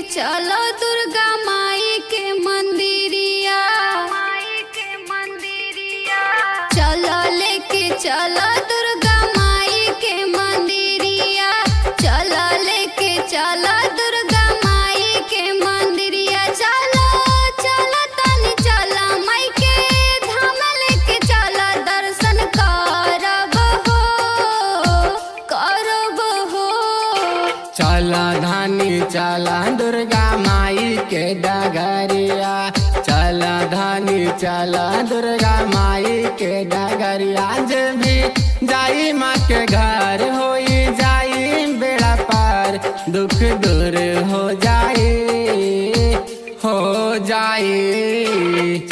चलो दुर्गा माई के मंदिरिया, चलो लेके चलो दुर्गा माई के मंदिरिया, चलो लेके चलो दुर्गा माई के मंदिरिया। चलो चलो तनी चलो माई के धाम लेके चलो दर्शन करब हो। चला धानी चला दुर्गा माई के डगरिया, चला धानी चला दुर्गा माई के डगरिया। जब भी जाई माँ के घर होई जाई बेड़ा पार, दुख दूर हो जाए।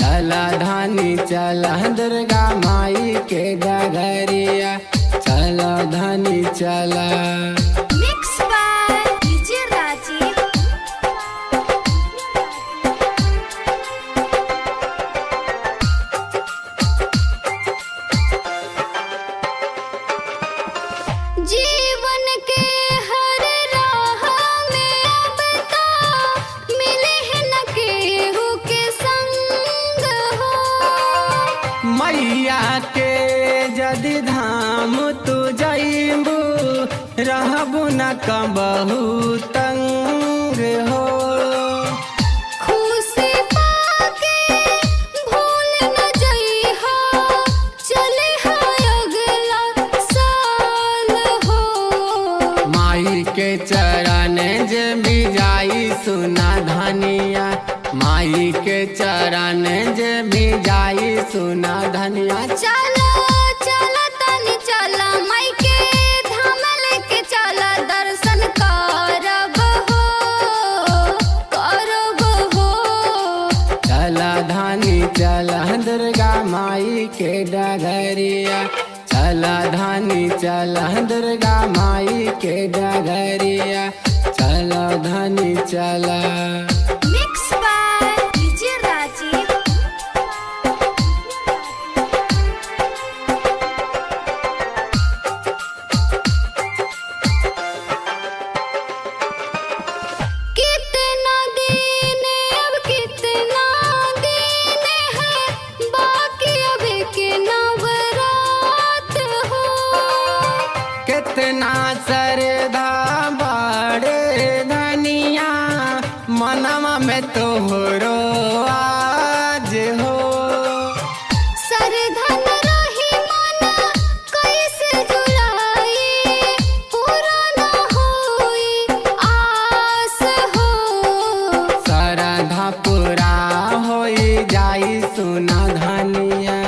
चला धानी चला दुर्गा माई के डगरिया, चला धानी चला। जीवन के हर राह में अब तो मिले है न केहू के संग हो। मैया के जदि धाम तू जइबू रहबू न कबहू तंग हो। खुशी पाके भूल न जइहा, चले हाय अगला साल हो। माई के चरण जे भी जाई सुना धनिया, माई के चरण जे भी जाई सुना धनिया। चलो चलो तनी चलो माई के धाम लेके चलो दर्शन करब हो। चला धानी चला दुर्गा माई के डगरिया, चला धानी चला दुर्गा माई के डगरिया, चला धानी चला। कितना दिन है बाकी अभी के नवरात हो। कितना श्रद्धा बड़े धनिया मनवा में तोहरो आज हो। सरधन रही मना कैसे जुड़ाई, पूरा न होई आस हो। श्रद्धा पूरा होई जाई सुना धनिया,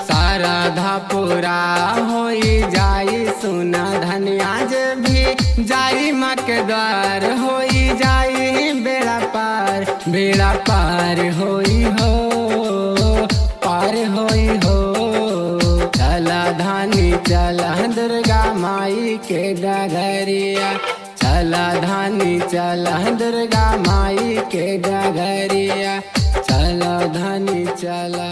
श्रद्धा पूरा होई जाई सुना धनिया। जब भी जाई माँ के द्वार होई जाई बेड़ा पार होई हो, पार होई हो। चला धानी चला दुर्गा माई के डगरिया, चला धानी चला दुर्गा माई के डगरिया, चला धानी चला।